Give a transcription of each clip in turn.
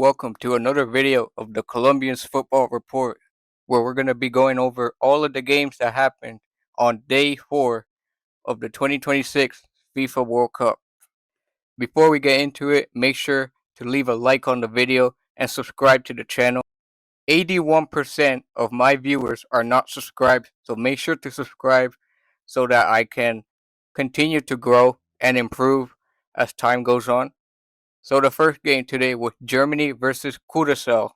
welcome to another video of the Colombians Football Report, where we're going to be going over all of the games that happened on day 4 of the 2026 FIFA World Cup. Before we get into it, make sure to leave a like on the video and subscribe to the channel. 81% of my viewers are not subscribed, so make sure to subscribe so that I can continue to grow and improve as time goes on. So the first game today was Germany versus Curacao.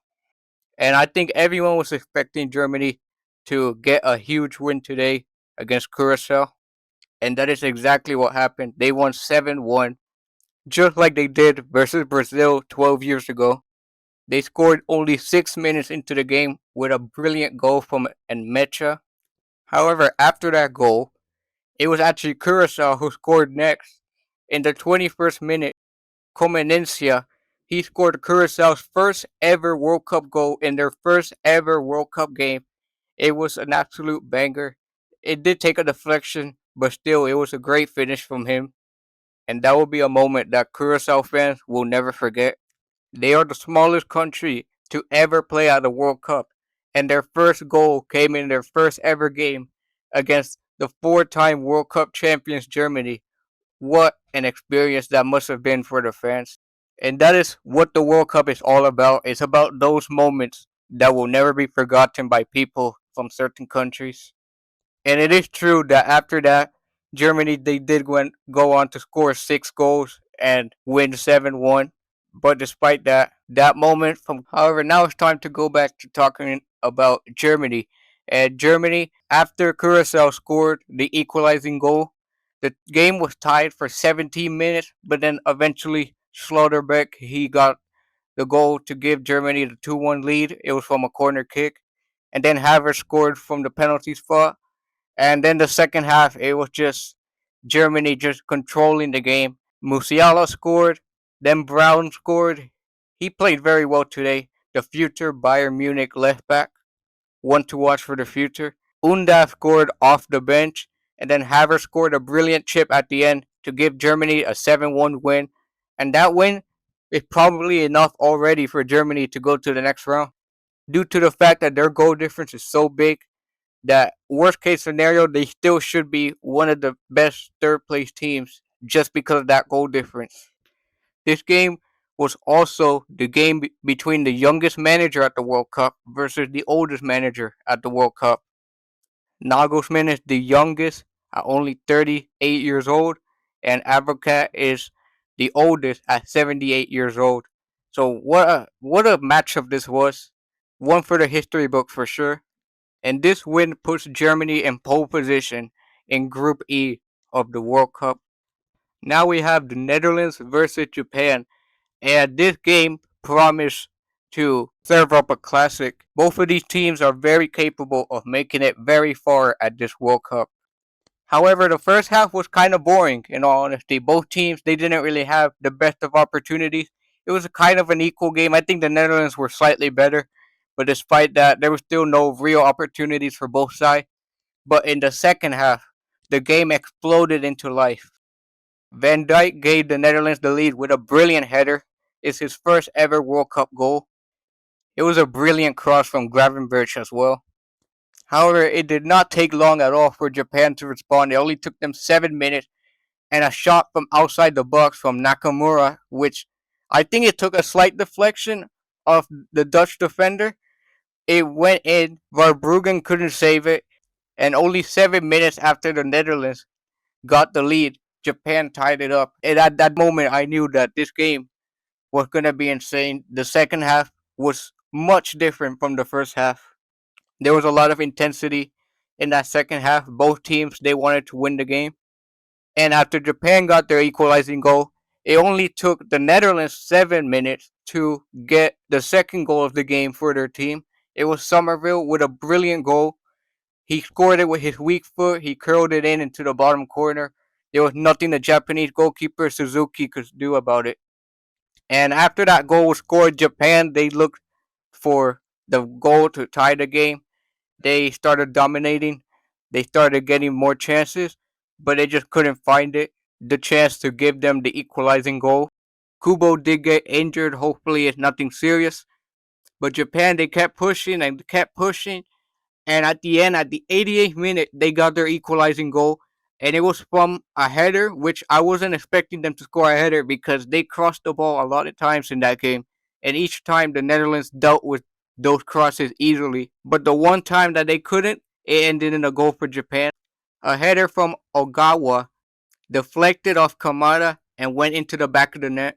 And I think everyone was expecting Germany to get a huge win today against Curacao. And that is exactly what happened. They won 7-1, just like they did versus Brazil 12 years ago. They scored only 6 minutes into the game with a brilliant goal from Enmecha. However, after that goal, it was actually Curacao who scored next. In the 21st minute, Comenencia, he scored Curaçao's first ever World Cup goal in their first ever World Cup game. It was an absolute banger. It did take a deflection, but still, it was a great finish from him. And that will be a moment that Curacao fans will never forget. They are the smallest country to ever play at the World Cup, and their first goal came in their first ever game against the 4-time World Cup champions Germany. What an experience that must have been for the fans. And that is what the World Cup is all about. It's about those moments that will never be forgotten by people from certain countries. And it is true that after that, Germany they did go on to score 6 goals and win 7-1. But despite that moment from however, now it's time to go back to talking about Germany. And Germany, after Curacao scored the equalizing goal, the game was tied for 17 minutes, but then eventually Schlotterbeck he got the goal to give Germany the 2-1 lead. It was from a corner kick, and then Havertz scored from the penalty spot. And then the second half, it was just Germany just controlling the game. Musiala scored, then Brown scored. He played very well today. The future Bayern Munich left back, one to watch for the future. Undav scored off the bench, and then Havertz scored a brilliant chip at the end to give Germany a 7-1 win. And that win is probably enough already for Germany to go to the next round, due to the fact that their goal difference is so big that worst case scenario they still should be one of the best third place teams just because of that goal difference. This game was also the game between the youngest manager at the World Cup versus the oldest manager at the World Cup. Nagelsmann is the youngest at only 38 years old, and Advocat is the oldest at 78 years old. So what a matchup this was. One for the history book for sure. And this win puts Germany in pole position in Group E of the World Cup. Now we have the Netherlands versus Japan, and this game promised to serve up a classic. Both of these teams are very capable of making it very far at this World Cup. However, the first half was kind of boring, in all honesty. Both teams, they didn't really have the best of opportunities. It was a kind of an equal game. I think the Netherlands were slightly better, but despite that, there was still no real opportunities for both sides. But in the second half, the game exploded into life. Van Dijk gave the Netherlands the lead with a brilliant header. It's his first ever World Cup goal. It was a brilliant cross from Gravenberch as well. However, it did not take long at all for Japan to respond. It only took them 7 minutes, and a shot from outside the box from Nakamura, which I think it took a slight deflection of the Dutch defender. It went in. Verbruggen couldn't save it, and only 7 minutes after the Netherlands got the lead, Japan tied it up. And at that moment, I knew that this game was going to be insane. The second half was much different from the first half. There was a lot of intensity in that second half. Both teams, they wanted to win the game. And after Japan got their equalizing goal, it only took the Netherlands 7 minutes to get the second goal of the game for their team. It was Somerville with a brilliant goal. He scored it with his weak foot. He curled it in into the bottom corner. There was nothing the Japanese goalkeeper Suzuki could do about it. And after that goal was scored, Japan, they looked for the goal to tie the game. They started dominating. They started getting more chances, but they just couldn't find it. The chance to give them the equalizing goal. Kubo did get injured. Hopefully, it's nothing serious. But Japan, they kept pushing and kept pushing. And at the end, at the 88th minute, they got their equalizing goal. And it was from a header, which I wasn't expecting them to score a header because they crossed the ball a lot of times in that game. And each time the Netherlands dealt with those crosses easily. But the one time that they couldn't, it ended in a goal for Japan. A header from Ogawa deflected off Kamada and went into the back of the net.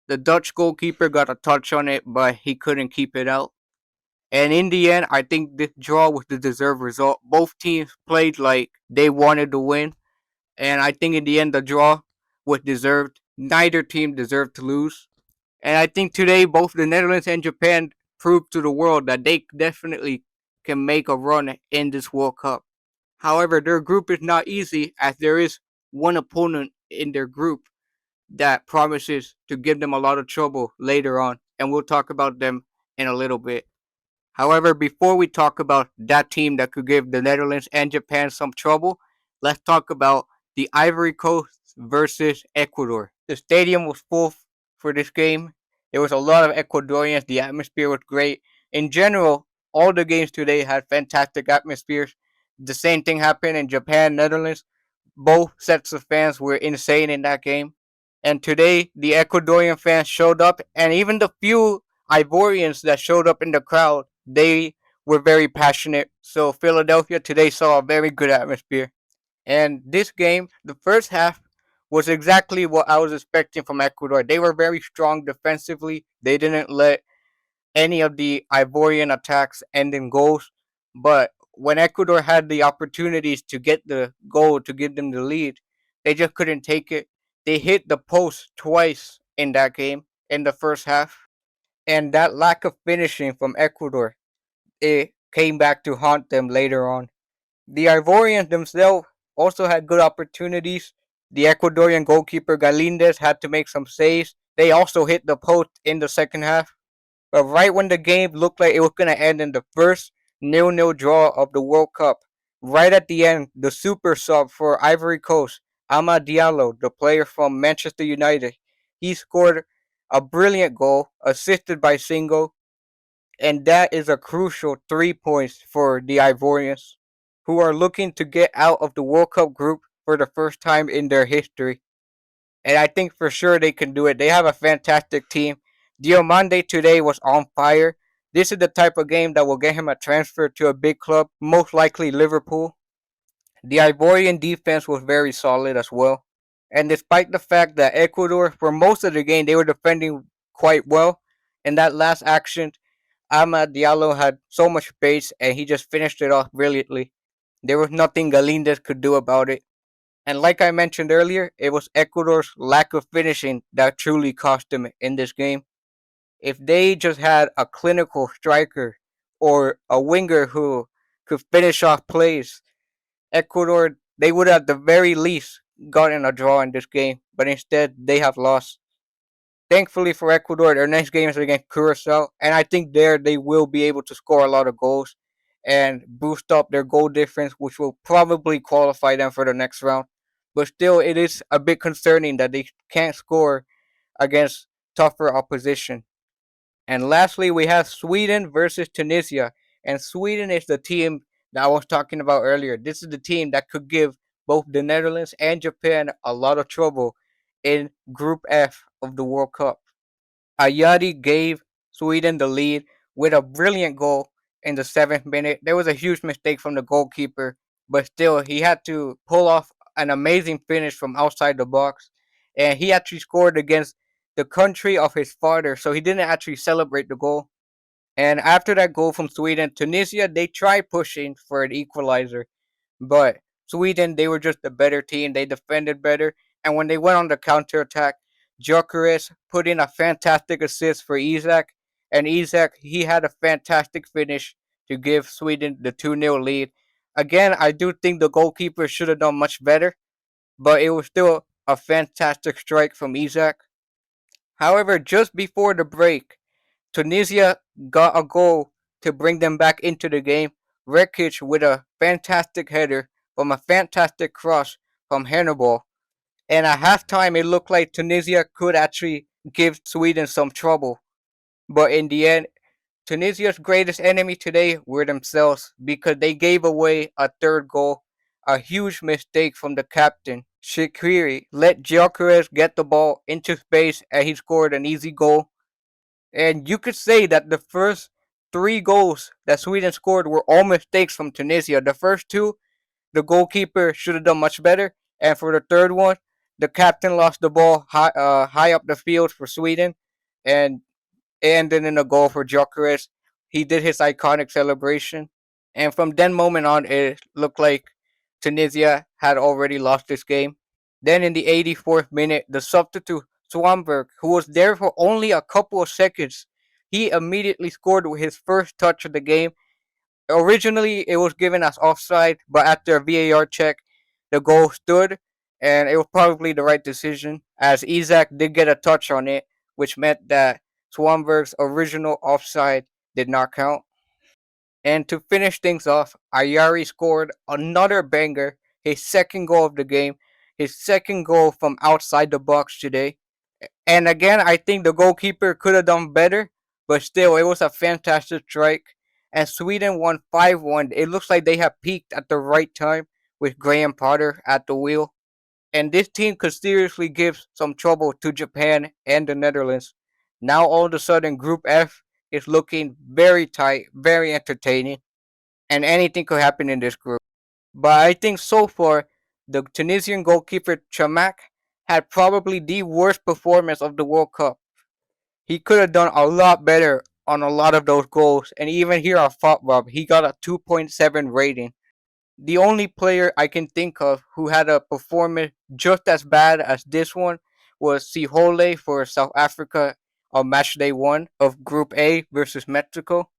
The Dutch goalkeeper got a touch on it, but he couldn't keep it out. And in the end, I think this draw was the deserved result. Both teams played like they wanted to win. And I think in the end, the draw was deserved. Neither team deserved to lose. And I think today, both the Netherlands and Japan proved to the world that they definitely can make a run in this World Cup. However, their group is not easy as there is one opponent in their group that promises to give them a lot of trouble later on. And we'll talk about them in a little bit. However, before we talk about that team that could give the Netherlands and Japan some trouble, let's talk about the Ivory Coast versus Ecuador. The stadium was full for this game. There was a lot of Ecuadorians. The atmosphere was great. In general, all the games today had fantastic atmospheres. The same thing happened in Japan, Netherlands. Both sets of fans were insane in that game. And today, the Ecuadorian fans showed up, and even the few Ivorians that showed up in the crowd, they were very passionate. So Philadelphia today saw a very good atmosphere. And this game, the first half, was exactly what I was expecting from Ecuador. They were very strong defensively. They didn't let any of the Ivorian attacks end in goals. But when Ecuador had the opportunities to get the goal to give them the lead, they just couldn't take it. They hit the post twice in that game in the first half. And that lack of finishing from Ecuador, it came back to haunt them later on. The Ivorians themselves also had good opportunities. The Ecuadorian goalkeeper Galindez had to make some saves. They also hit the post in the second half. But right when the game looked like it was going to end in the first 0-0 draw of the World Cup, right at the end, the super sub for Ivory Coast, Amad Diallo, the player from Manchester United, he scored a brilliant goal, assisted by Singo, and that is a crucial 3 points for the Ivorians, who are looking to get out of the World Cup group for the first time in their history. And I think for sure they can do it. They have a fantastic team. Diomande today was on fire. This is the type of game that will get him a transfer to a big club, most likely Liverpool. The Ivorian defense was very solid as well. And despite the fact that Ecuador, for most of the game, they were defending quite well, in that last action, Amad Diallo had so much space and he just finished it off brilliantly. There was nothing Galindez could do about it. And like I mentioned earlier, it was Ecuador's lack of finishing that truly cost them in this game. If they just had a clinical striker or a winger who could finish off plays, Ecuador, they would at the very least gotten a draw in this game. But instead, they have lost. Thankfully for Ecuador, their next game is against Curacao, and I think there they will be able to score a lot of goals and boost up their goal difference, which will probably qualify them for the next round. But still, it is a bit concerning that they can't score against tougher opposition. And lastly, we have Sweden versus Tunisia, and Sweden is the team that I was talking about earlier. This is the team that could give both the Netherlands and Japan a lot of trouble in Group F of the World Cup. Ayadi gave Sweden the lead with a brilliant goal in the 7th minute. There was a huge mistake from the goalkeeper, but still, he had to pull off an amazing finish from outside the box. And he actually scored against the country of his father, so he didn't actually celebrate the goal. And after that goal from Sweden, Tunisia, they tried pushing for an equalizer, but Sweden, they were just the better team. They defended better. And when they went on the counterattack, Gyökeres put in a fantastic assist for Isak. And Isak, he had a fantastic finish to give Sweden the 2-0 lead. Again, I do think the goalkeeper should have done much better, but it was still a fantastic strike from Isak. However, just before the break, Tunisia got a goal to bring them back into the game. Rekic with a fantastic header from a fantastic cross from Hannibal. And at halftime, it looked like Tunisia could actually give Sweden some trouble. But in the end, Tunisia's greatest enemy today were themselves because they gave away a third goal, a huge mistake from the captain. Shaqiri let Gyökeres get the ball into space and he scored an easy goal. And you could say that the first three goals that Sweden scored were all mistakes from Tunisia. The first two, the goalkeeper should have done much better. And for the third one, the captain lost the ball high up the field for Sweden. And it ended in a goal for Gyökeres. He did his iconic celebration. And from then moment on, it looked like Tunisia had already lost this game. Then in the 84th minute, the substitute Swanberg, who was there for only a couple of seconds, he immediately scored with his first touch of the game. Originally, it was given as offside, but after a VAR check, the goal stood, and it was probably the right decision, as Isaac did get a touch on it, which meant that Swanberg's original offside did not count. And to finish things off, Ayari scored another banger, his second goal of the game, his second goal from outside the box today. And again, I think the goalkeeper could have done better, but still, it was a fantastic strike. And Sweden won 5-1. It looks like they have peaked at the right time with Graham Potter at the wheel. And this team could seriously give some trouble to Japan and the Netherlands. Now, all of a sudden, Group F is looking very tight, very entertaining, and anything could happen in this group. But I think so far, the Tunisian goalkeeper Chamak had probably the worst performance of the World Cup. He could have done a lot better on a lot of those goals, and even here at FOTBob, he got a 2.7 rating. The only player I can think of who had a performance just as bad as this one was Sihole for South Africa on match day one of Group A versus Mexico.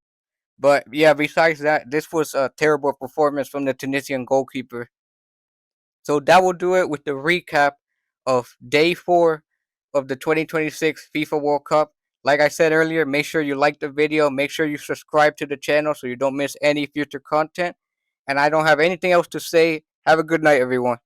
But yeah, besides that, this was a terrible performance from the Tunisian goalkeeper. So that will do it with the recap of day four of the 2026 FIFA World Cup. Like I said earlier, make sure you like the video, make sure you subscribe to the channel so you don't miss any future content. And I don't have anything else to say. Have a good night, everyone.